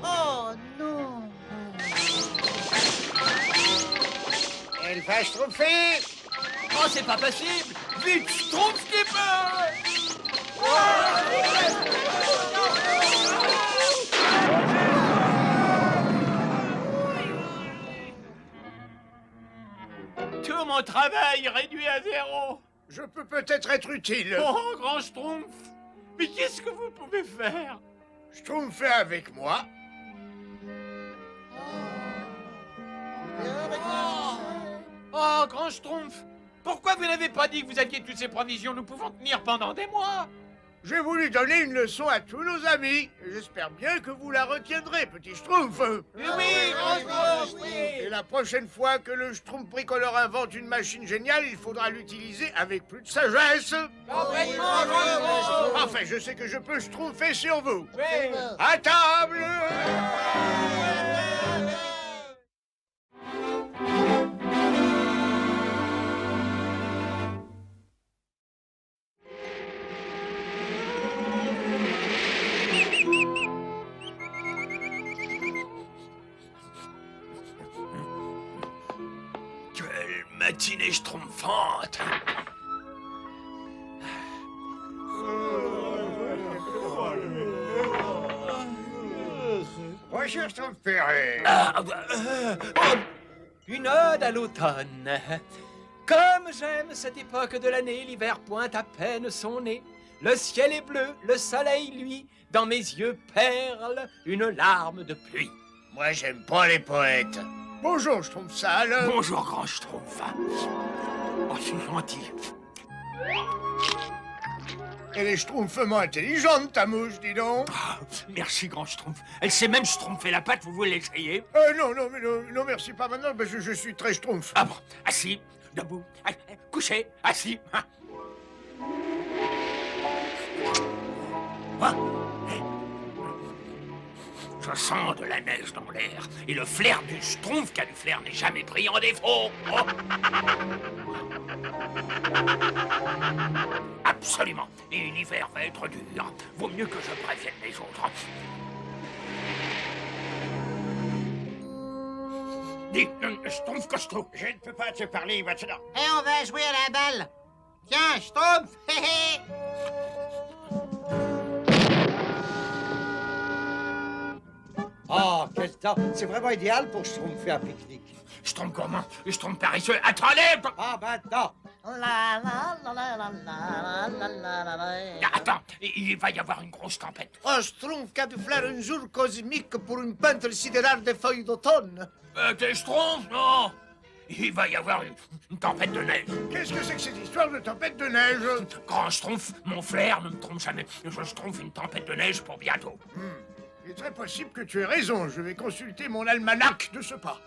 Oh non. Elle va schtroumpfer. Oh, c'est pas possible! Vite, Schtroumpf-Skipper! Tout mon travail réduit à zéro! Je peux peut-être être utile. Oh, grand Schtroumpf! Mais qu'est-ce que vous pouvez faire? Schtroumpfer avec moi. Oh, grand Schtroumpf! Pourquoi vous n'avez pas dit que vous aviez toutes ces provisions? Nous pouvons tenir pendant des mois! J'ai voulu donner une leçon à tous nos amis. J'espère bien que vous la retiendrez, petit Schtroumpf. Oui, grand Schtroumpf! Oui. Et la prochaine fois que le Schtroumpf bricoleur invente une machine géniale, il faudra l'utiliser avec plus de sagesse. Complètement, grand Schtroumpf! Enfin, je sais que je peux schtroumpfer sur vous. Oui! À table! Quelle matinée schtroumpfante! Bonjour, schtroumpferé. Une ode à l'automne. Comme j'aime cette époque de l'année, l'hiver pointe à peine son nez. Le ciel est bleu, le soleil, lui, dans mes yeux perle une larme de pluie. Moi, j'aime pas les poètes. Bonjour, Schtroumpf sale. Bonjour, grand Schtroumpf. Oh, c'est gentil. Elle est schtroumpfement intelligente, ta mouche, dis donc. Ah, merci, grand Schtroumpf. Elle sait même schtroumpfer la patte, vous voulez l'essayer? Non, non, merci, pas maintenant, parce que je suis très schtroumpf. Ah bon, assis, debout, couché, assis. Hein. Ah. Je sens de la neige dans l'air, et le flair du Schtroumpf qui a du flair n'est jamais pris en défaut. Oh. Absolument, et l'hiver va être dur. Vaut mieux que je prévienne les autres. Dis, Schtroumpf costaud. Je ne peux pas te parler maintenant. Et on va jouer à la balle. Tiens, Schtroumpf, hé hé. Oh, quel temps! C'est vraiment idéal pour Schtroumpf un pique-nique. Schtroumpf gourmand, Schtroumpf paresseux, attendez! Ah, maintenant! Attends, il va y avoir une grosse tempête. Un Schtroumpf qui a dû faire un jour cosmique pour une peintre sidérale des feuilles d'automne. T'es Schtroumpf, non? Il va y avoir une tempête de neige. Qu'est-ce que c'est que cette histoire de tempête de neige? Grand Schtroumpf, mon flair ne me trompe jamais. Je Schtroumpf une tempête de neige pour bientôt. Il est très possible que tu aies raison. Je vais consulter mon almanach de ce pas.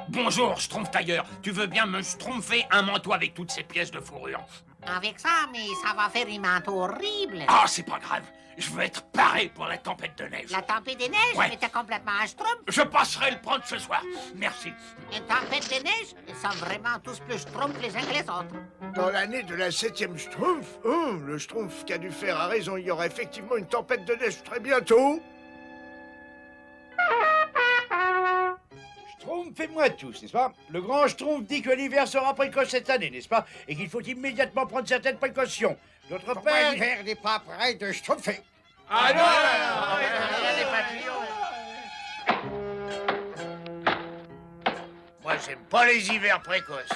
Bonjour, Schtroumpf tailleur. Tu veux bien me schtroumpfer un manteau avec toutes ces pièces de fourrure? Avec ça, mais ça va faire un manteau horrible. Ah, c'est pas grave. Je veux être paré pour la tempête de neige. La tempête de neige? Ouais. Mais t'es complètement un Schtroumpf. Je passerai le prendre ce soir. Merci. Une tempête de neige? Ils sont vraiment tous plus Schtroumpfs les uns que les autres. Dans l'année de la 7e Schtroumpf, le Schtroumpf qui a dû faire a raison. Il y aura effectivement une tempête de neige très bientôt. Schtroumpf, fais-moi tous, n'est-ce pas? Le grand Schtroumpf dit que l'hiver sera précoce cette année, n'est-ce pas? Et qu'il faut immédiatement prendre certaines précautions. D'autre part... L'hiver n'est pas prêt de Schtroumpfer. Ah non, Moi, j'aime pas les hivers précoces.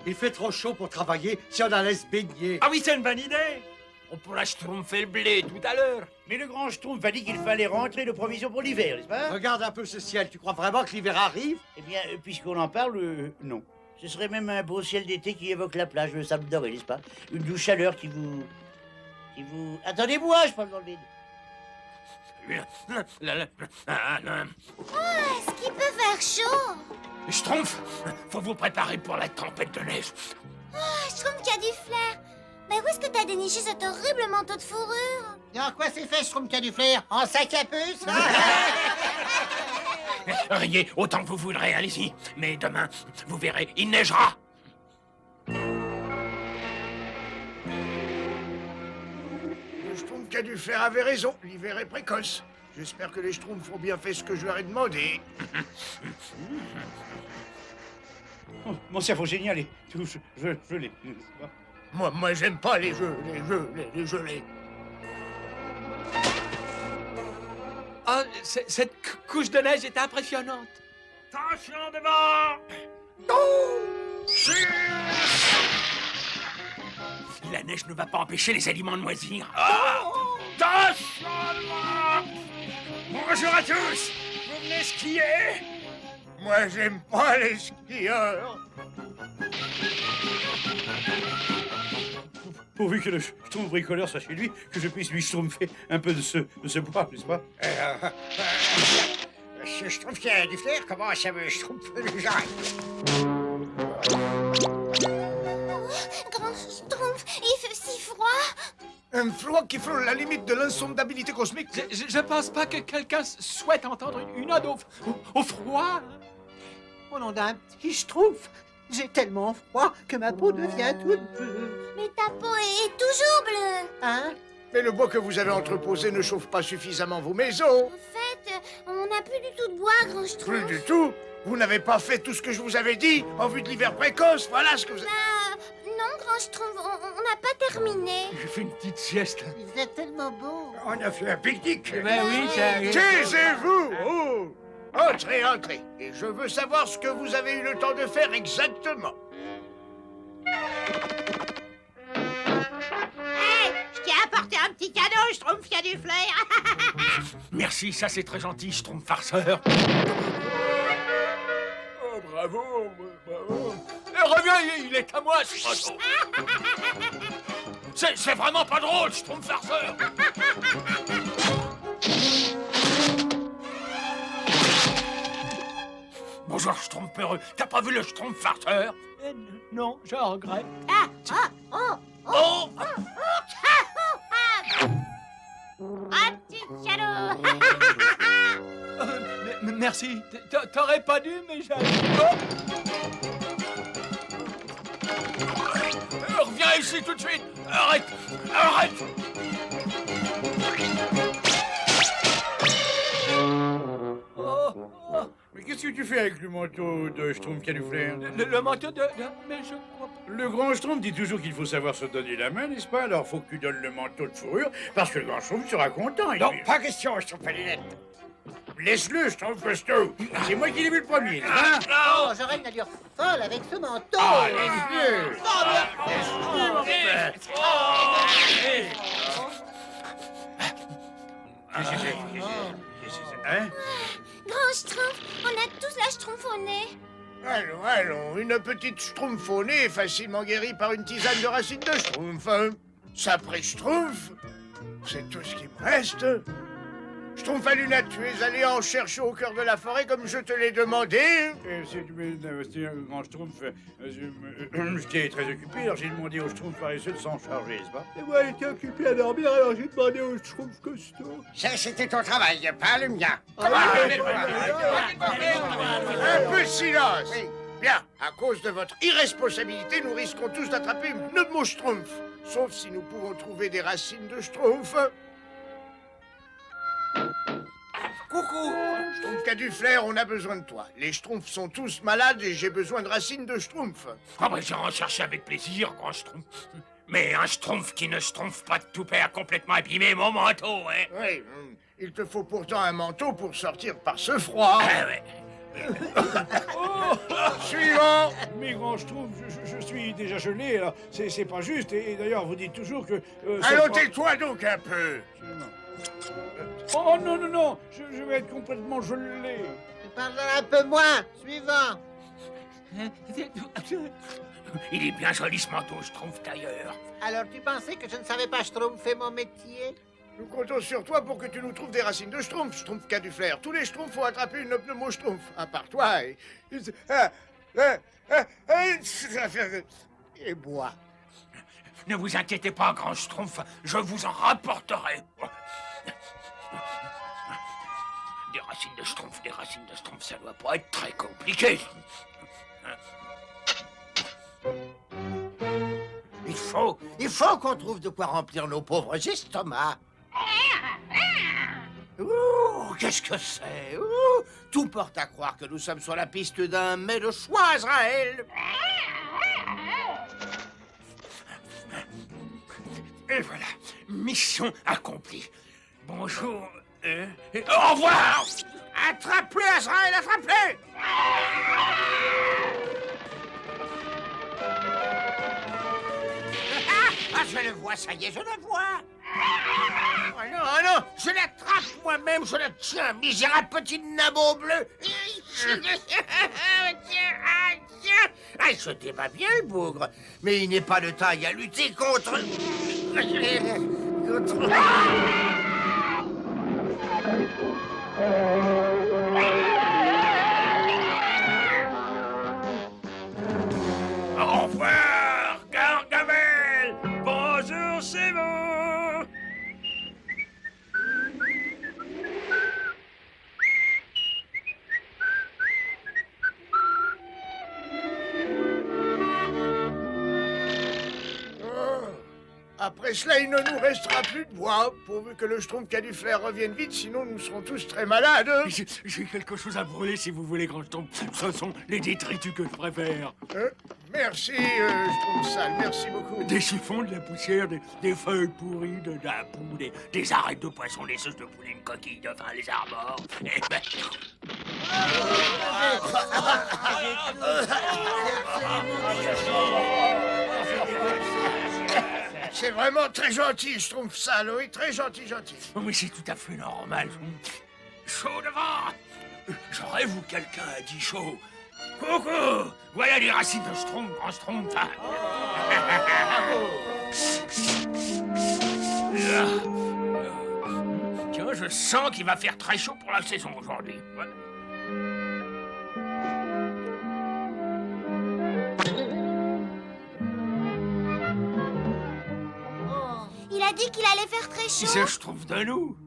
Il fait trop chaud pour travailler si on la laisse baigner. Ah oui, c'est une bonne idée. On pourra schtroumpfer le blé tout à l'heure. Mais le grand Schtroumpf a dit qu'il fallait rentrer de provisions pour l'hiver, n'est-ce pas? Regarde un peu ce ciel. Tu crois vraiment que l'hiver arrive? Eh bien, puisqu'on en parle, non. Ce serait même un beau ciel d'été qui évoque la plage, le sable doré, n'est-ce pas? Une douce chaleur qui vous... Attendez-moi, je parle dans le vide. Est-ce qu'il peut faire chaud? Schtroumpf, faut vous préparer pour la tempête de neige. Schtroumpf qui a du flair. Mais où est-ce que t'as déniché cet horrible manteau de fourrure? En quoi c'est fait, Schtroumpf qui a du flair? En sac à puce? Riez autant que vous voudrez, allez-y. Mais demain, vous verrez, il neigera. Le Schtroumpf qui a dû faire avait raison. L'hiver est précoce. J'espère que les Schtroumpfs ont bien fait ce que je leur ai demandé. Oh, mon cerveau génial est tout gelé. Moi, j'aime pas les gelés. Oh, cette couche de neige est impressionnante. Attention devant. La neige ne va pas empêcher les aliments de moisir. Attention devant. Bonjour à tous. Vous venez skier? Moi, j'aime pas les skieurs. Pourvu que le Schtroumpf bricoleur soit chez lui, que je puisse lui schtroumpfer un peu de ce bois, n'est-ce pas? Ce Schtroumpf qui a du flair, comment ça veut Schtroumpfer les gens? Grand Schtroumpf, il fait si froid. Un froid qui frôle la limite de l'insondabilité cosmique. Je pense pas que quelqu'un souhaite entendre une ode au froid. Au nom d'un petit Schtroumpf, j'ai tellement froid que ma peau devient toute bleue. Mais ta peau est toujours bleue. Hein? Mais le bois que vous avez entreposé ne chauffe pas suffisamment vos maisons. En fait, on n'a plus du tout de bois, Grand Plus Schtroumpf. du tout. Vous n'avez pas fait tout ce que je vous avais dit en vue de l'hiver précoce. Voilà ce que vous... Non, Grand Schtroumpf, on n'a pas terminé. J'ai fait une petite sieste. Vous êtes tellement beau. On a fait un pique-nique. Ben oui, ça arrive. Taisez-vous! Oh! Entrez, entrez. Et je veux savoir ce que vous avez eu le temps de faire exactement. Hey, je t'ai apporté un petit cadeau, Schtroumpf qui a du flair. Merci, ça c'est très gentil, Schtroumpf farceur. Oh, Bravo, bravo. Reviens, il est à moi, ce manteau. C'est vraiment pas drôle, Schtroumpf farceur. Bonjour, Schtroumpf peureux. T'as pas vu le Schtroumpf farceur? Non, je regrette. Oh! Ah, petit salaud. Merci. T'aurais pas dû, mais j'allais. Reviens ici tout de suite. Arrête. Mais qu'est-ce que tu fais avec le manteau de Schtroumpf Canuflaire? Le manteau de... Mais je crois pas... Le grand Schtroumpf dit toujours qu'il faut savoir se donner la main, n'est-ce pas? Alors faut que tu donnes le manteau de fourrure, parce que le grand Schtroumpf sera content. Non, pas question, Schtroumpf à lunettes. Laisse-le, Schtroumpf costaud. C'est moi qui l'ai vu le premier, hein? Oh, j'aurais une allure folle avec ce manteau. Ah, laisse-le. Laisse-le, mon frère. Hein? Grand Schtroumpf, on a tous la Schtroumpf au nez. Allons, une petite Schtroumpf au nez est facilement guérie par une tisane de racines de Schtroumpf. Sapré Schtroumpf, c'est tout ce qui me reste. Schtroumpf à lunettes, tu es allé en chercher au cœur de la forêt comme je te l'ai demandé. C'est un grand Schtroumpf. J'étais très occupé, alors j'ai demandé au Schtroumpf paresseux de s'en charger, n'est-ce pas? Et moi, elle était occupée à dormir, alors j'ai demandé au Schtroumpf costaud. Ça, c'était ton travail, pas le mien. Un peu de silence. Bien, à cause de votre irresponsabilité, nous risquons tous d'attraper une pneumo-Schtroumpf. Sauf si nous pouvons trouver des racines de Schtroumpf. Coucou, Schtroumpf Canuflaire, on a besoin de toi. Les Schtroumpfs sont tous malades et j'ai besoin de racines de Schtroumpf. Ah bah j'irai en chercher avec plaisir, grand Schtroumpf. Mais un Schtroumpf qui ne Schtroumpf pas de tout père complètement abîmé mon manteau, hein. Oui, il te faut pourtant un manteau pour sortir par ce froid. Ah ouais. Suivant. Mais grand Schtroumpf, je suis déjà gelé, alors c'est pas juste. Et d'ailleurs, vous dites toujours que... Allons, tais-toi donc un peu. Oh non, non, non, je vais être complètement gelé. Tu parles un peu moins. Suivant. Il est bien joli ce manteau, Schtroumpf d'ailleurs. Alors, tu pensais que je ne savais pas Schtroumpfer mon métier? Nous comptons sur toi pour que tu nous trouves des racines de Schtroumpf, Schtroumpf Canuflaire. Tous les Schtroumpfs faut attraper une pneumo-Schtroumpf, à part toi et bois. Ne vous inquiétez pas, grand Schtroumpf, je vous en rapporterai. Des racines de Schtroumpf, ça doit pas être très compliqué. Il faut qu'on trouve de quoi remplir nos pauvres estomacs. Ouh, qu'est-ce que c'est? Ouh, tout porte à croire que nous sommes sur la piste d'un mets de choix, Azraël. Et voilà, mission accomplie. Bonjour. Au revoir. Attrape-le, Azraël, attrape-le. Ah, je le vois, ça y est, je le vois. Oh non, je l'attrape moi-même, je le tiens, misérable petit nabo bleu. Ah, il se débat bien, le bougre, mais il n'est pas de taille à lutter contre... Au revoir, Gargamel. Bonjour, c'est vous. Après cela, il ne nous restera plus de bois, pourvu que le Schtroumpf Canuflaire revienne vite, sinon nous serons tous très malades. J'ai quelque chose à brûler si vous voulez, grand Schtroumpf. Ce sont les détritus que je préfère. Merci, Schtroumpf sale, merci beaucoup. Des chiffons, de la poussière, des feuilles pourries, de la boue, des arêtes de poisson, des sauces de poulet, une coquille de vin, les arbores. Et ben... C'est vraiment très gentil, Schtroumpf sale, oui, très gentil. Oui, c'est tout à fait normal. Chaud devant. J'aurais, vous, quelqu'un a dit chaud. Coucou! Voilà les racines de Schtroumpf, grand Schtroumpf. Tiens, je sens qu'il va faire très chaud pour la saison aujourd'hui. Ouais. Il a dit qu'il allait faire très Si chaud. c'est Schtroumpf de nous.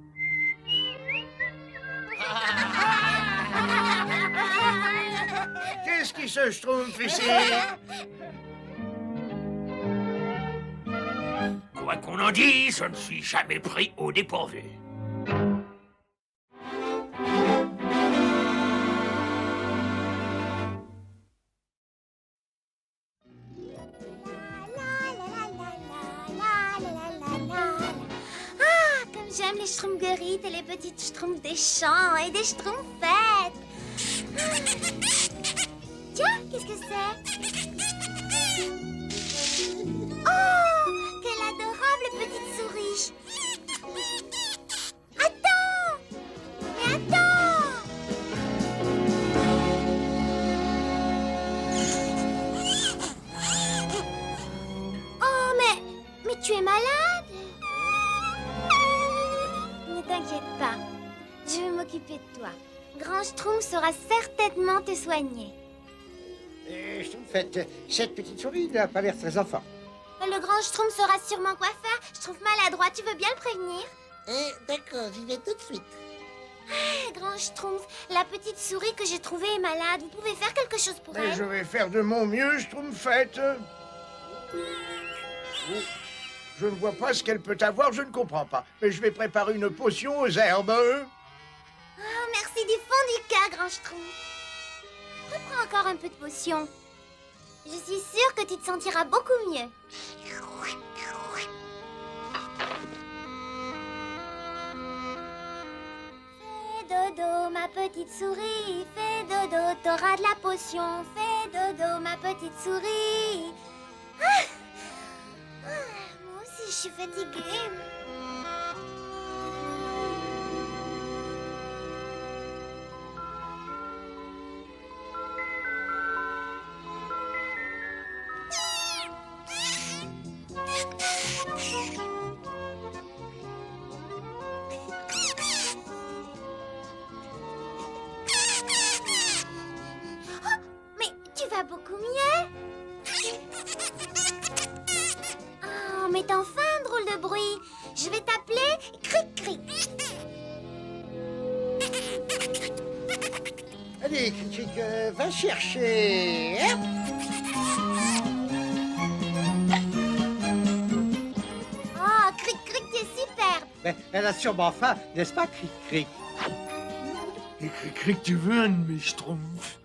Qu'est-ce qui se schtroumpf ici? Quoi qu'on en dise, je ne suis jamais pris au dépourvu. Ah, comme j'aime les schtroumpfgerites et les petites schtroumpfs des champs et des schtroumpfettes. Tiens, qu'est-ce que c'est? Oh, quelle adorable petite souris. Attends! Mais attends! Oh, mais tu es malade? Ne t'inquiète pas, je vais m'occuper de toi. Grand Schtroumpf saura certainement te soigner. Schtroumpfette, cette petite souris n'a pas l'air très en forme. Le grand Schtroumpf saura sûrement quoi faire. Je trouve maladroit, tu veux bien le prévenir? D'accord, j'y vais tout de suite. Ah, Grand Schtroumpf, la petite souris que j'ai trouvée est malade. Vous pouvez faire quelque chose pour Mais elle? je vais faire de mon mieux, Schtroumpfette. Je ne vois pas ce qu'elle peut avoir, je ne comprends pas. Mais je vais préparer une potion aux herbes. Oh, merci du fond du cœur, Grand Schtroumpf. Reprends encore un peu de potion. Je suis sûre que tu te sentiras beaucoup mieux. Fais dodo, ma petite souris. Fais dodo, t'auras de la potion. Fais dodo, ma petite souris. Ah! Ah, moi aussi, je suis fatiguée. Beaucoup mieux. Oh, mais t'en fais un drôle de bruit. Je vais t'appeler Cric-Cric. Allez, Cric-Cric, va chercher. Oh, Cric-Cric, t'es superbe. Mais elle a sûrement faim, n'est-ce pas, Cric-Cric? Et Cric-Cric, tu veux un de mes Schtroumpfs?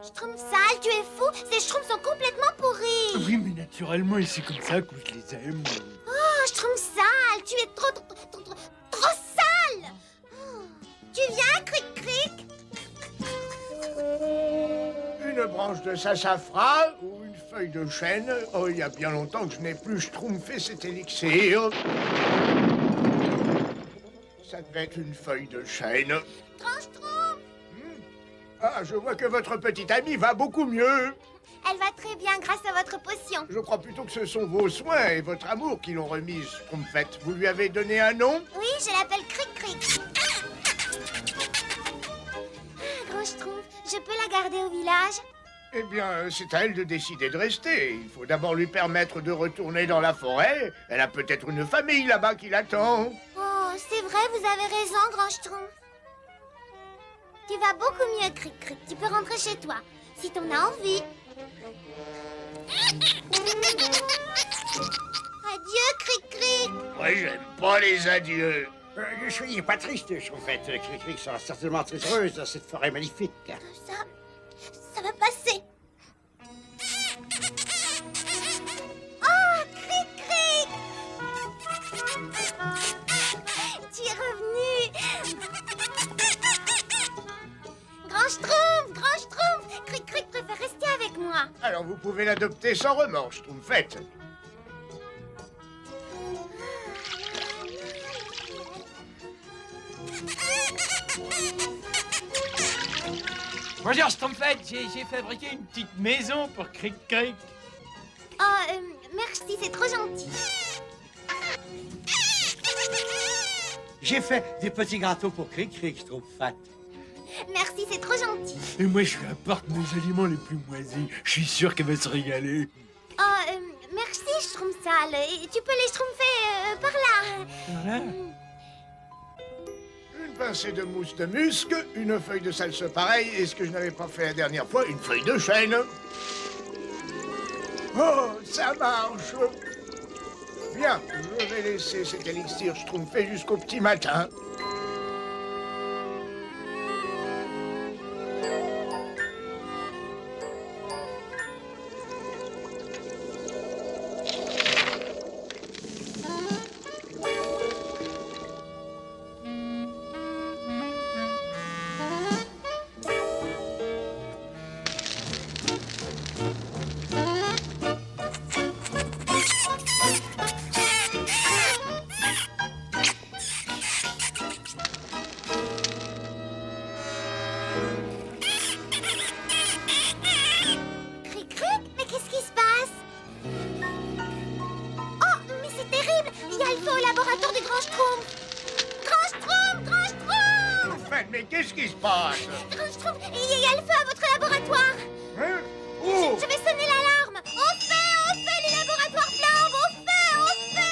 Schtroumpf sale, tu es fou. Ces Schtroumpfs sont complètement pourris. Oui, mais naturellement, et c'est comme ça que je les aime. Oh, Schtroumpf sale, tu es trop sale. Oh, tu viens, Cric-Cric? Une branche de sassafras ou une feuille de chêne. Oh, il y a bien longtemps que je n'ai plus schtroumpfé cet élixir. Ça devait être une feuille de chêne. Grand Schtroumpf. Ah, je vois que votre petite amie va beaucoup mieux. Elle va très bien grâce à votre potion. Je crois plutôt que ce sont vos soins et votre amour qui l'ont remise, Schtroumpfette. Vous lui avez donné un nom? Oui, je l'appelle Cric-Cric. Ah, Grand Schtroumpf, je peux la garder au village? Eh bien, c'est à elle de décider de rester. Il faut d'abord lui permettre de retourner dans la forêt. Elle a peut-être une famille là-bas qui l'attend. Oh, c'est vrai, vous avez raison, Grand Schtroumpf. Tu vas beaucoup mieux, Cric-Cric. Tu peux rentrer chez toi, si t'en as envie. Adieu, Cric-Cric. Moi, j'aime pas les adieux. Ne soyez pas triste, Schtroumpfette. Cric-Cric sera certainement très heureuse dans cette forêt magnifique. Ça va passer. Oh, Cric-Cric. Tu es revenu. Grand Schtroumpf, Cric-Cric préfère rester avec moi. Alors vous pouvez l'adopter sans remords, Schtroumpfette. Bonjour, Schtroumpfette, j'ai fabriqué une petite maison pour Cric Cric. Oh, merci, c'est trop gentil. J'ai fait des petits gâteaux pour Cric-Cric, Schtroumpfette. Merci, c'est trop gentil. Et moi, je lui apporte mes aliments les plus moisis. Je suis sûr qu'elle va se régaler. Oh, merci, Schtroumpfsal. Et tu peux les schtroumpfer par là. Voilà. Une pincée de mousse de musc, une feuille de salsa pareille, et ce que je n'avais pas fait la dernière fois, une feuille de chêne. Oh, ça marche. Bien, je vais laisser cet élixir schtroumpfé jusqu'au petit matin. Cric-Cric, mais qu'est-ce qui se passe? Oh, mais c'est terrible. Il y a le feu au laboratoire du Grand Schtroumpf. Grand Schtroumpf, Grand Schtroumpf. Enfin, mais qu'est-ce qui se passe? Grand Schtroumpf, il y a le feu à votre laboratoire. Hein? Oh! Je vais sonner l'alarme. Au feu, les laboratoires flambent. Au feu.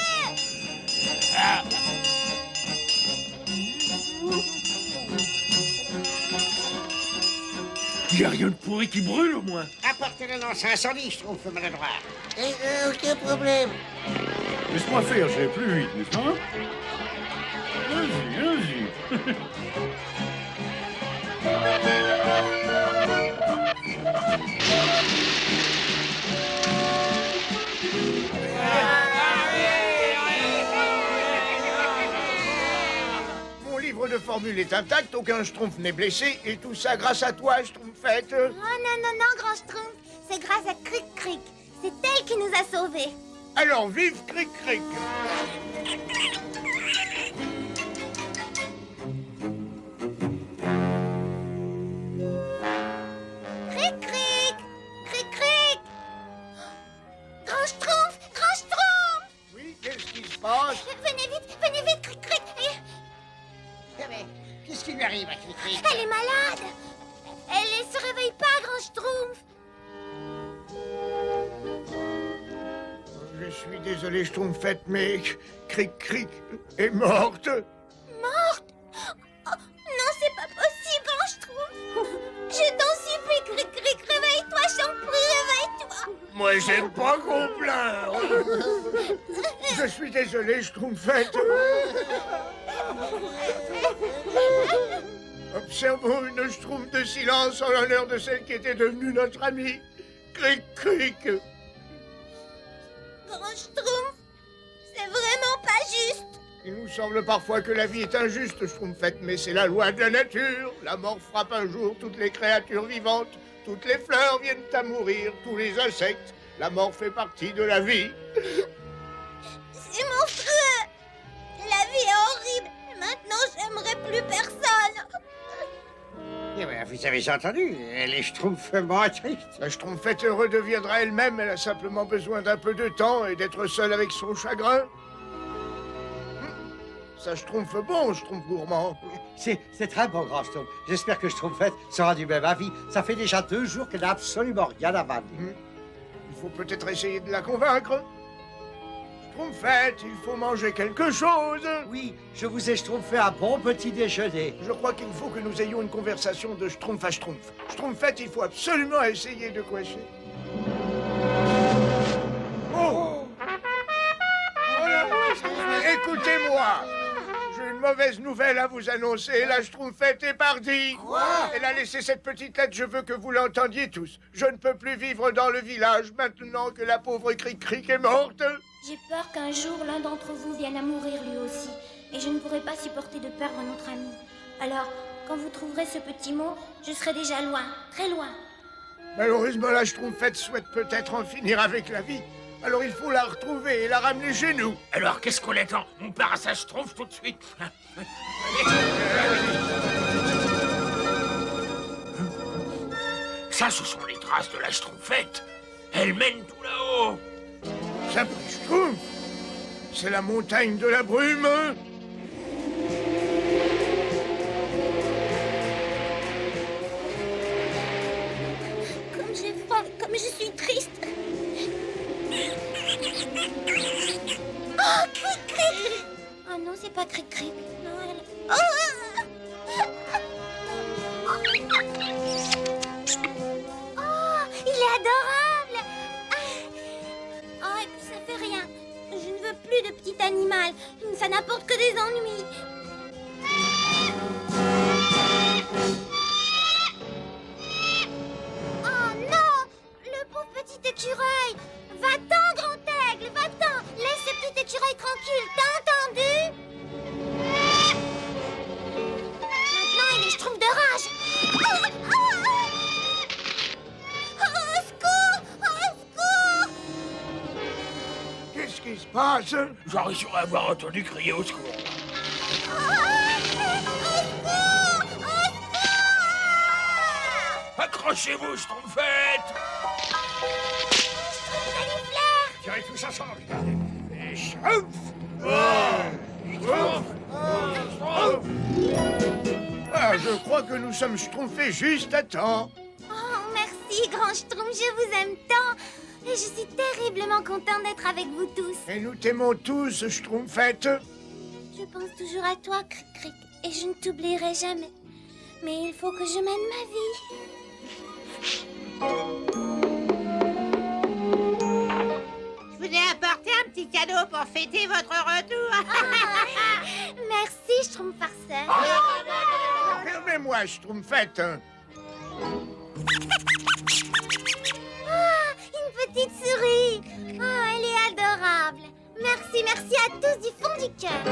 Il n'y a rien de pourri qui brûle, au moins. Apportez le lance-incendie, je trouve, maladroit. Aucun problème. Laisse-moi faire, je vais plus vite, n'est-ce pas? Vas-y, vas-y. Mon livre de formule est intact, aucun schtroumpf n'est blessé, et tout ça grâce à toi, schtroumpfette. Oh non, Grand Schtroumpf. C'est grâce à Cric-Cric. C'est elle qui nous a sauvés. Alors vive Cric-Cric. Cric-Cric. Cric-Cric. Grand Schtroumpf, Grand Schtroumpf. Oui, qu'est-ce qui se passe? Venez vite, Cric-Cric. Mais qu'est-ce qui lui arrive à Cric-Cric? Elle est malade. Elle ne se réveille pas, Grand Schtroumpf. Je suis désolé, schtroumpfette, mais Cric-Cric est morte. Morte? Oh, non, c'est pas possible, Grand Schtroumpf. Je t'en supplie, Cric-Cric, réveille-toi, je t'en prie, réveille-toi. Moi, j'aime pas qu'on pleure. Je suis désolé, schtroumpfette. Observons une schtroumpf de silence en l'honneur de celle qui était devenue notre amie, Cric-Cric. Grand Schtroumpf, c'est vraiment pas juste. Il nous semble parfois que la vie est injuste, schtroumpfette, mais c'est la loi de la nature. La mort frappe un jour toutes les créatures vivantes. Toutes les fleurs viennent à mourir, tous les insectes. La mort fait partie de la vie. C'est monstrueux. La vie est horrible. Maintenant, j'aimerais plus personne. Eh ben, vous avez entendu, elle est schtroumpfement triste. La schtroumpfette redeviendra elle-même. Elle a simplement besoin d'un peu de temps et d'être seule avec son chagrin. Ça schtroumpfe bon, schtroumpf gourmand. C'est très bon, Grand Schtroumpf. J'espère que Schtroumpfette sera du même avis. Ça fait déjà 2 jours qu'elle n'a absolument rien à vanner. Il faut peut-être essayer de la convaincre. Schtroumpfette, il faut manger quelque chose. Oui, je vous ai schtroumpfé un bon petit déjeuner. Je crois qu'il faut que nous ayons une conversation de schtroumpf à schtroumpf. Schtroumpfette, il faut absolument essayer de coincer. Oh! Voilà. Écoutez-moi. J'ai une mauvaise nouvelle à vous annoncer. La schtroumpfette est partie. Quoi? Elle a laissé cette petite lettre, je veux que vous l'entendiez tous. Je ne peux plus vivre dans le village maintenant que la pauvre Cric-Cric est morte. J'ai peur qu'un jour, l'un d'entre vous vienne à mourir lui aussi. Et je ne pourrai pas supporter de perdre notre ami. Alors, quand vous trouverez ce petit mot, je serai déjà loin, très loin. Malheureusement, la schtroumpfette souhaite peut-être en finir avec la vie. Alors il faut la retrouver et la ramener chez nous. Alors, qu'est-ce qu'on attend? On part à sa schtroumpf tout de suite. Ça, ce sont les traces de la Schtroumpfette. Elle mène tout là-haut. Sapri Schtroumpf, c'est la montagne de la brume. Comme j'ai froid, comme je suis triste. Oh, cric-cric. Oh non, c'est pas cric-cric. Non, elle... Oh, il est adorable. Oh, et puis ça fait rien. Je ne veux plus de petit animal. Ça n'apporte que des ennuis. Oh non! Le pauvre petit écureuil! Va-t'en, grand aigle, va-t'en! Laisse ce petit écureuil tranquille, t'as entendu? Maintenant, il est Schtroumpf de rage! Au secours! Au secours! Qu'est-ce qui se passe? J'aurais sûrement avoir entendu crier au secours. Accrochez-vous, Schtroumpfette! Tirez tous ensemble, regardez. Les Schtroumpfs! Ah, je crois que nous sommes schtroumpfés juste à temps. Oh, merci, grand Schtroumpf, je vous aime tant. Et je suis terriblement contente d'être avec vous tous. Et nous t'aimons tous, Schtroumpfette. Je pense toujours à toi, Cric-Cric, et je ne t'oublierai jamais. Mais il faut que je mène ma vie. Je vous ai apporté un petit cadeau pour fêter votre retour. Merci, Schtroumpf farceur. Permets-moi, Schtroumpfette. Ah, une petite souris. Oh, elle est adorable. Merci, merci à tous du fond du cœur.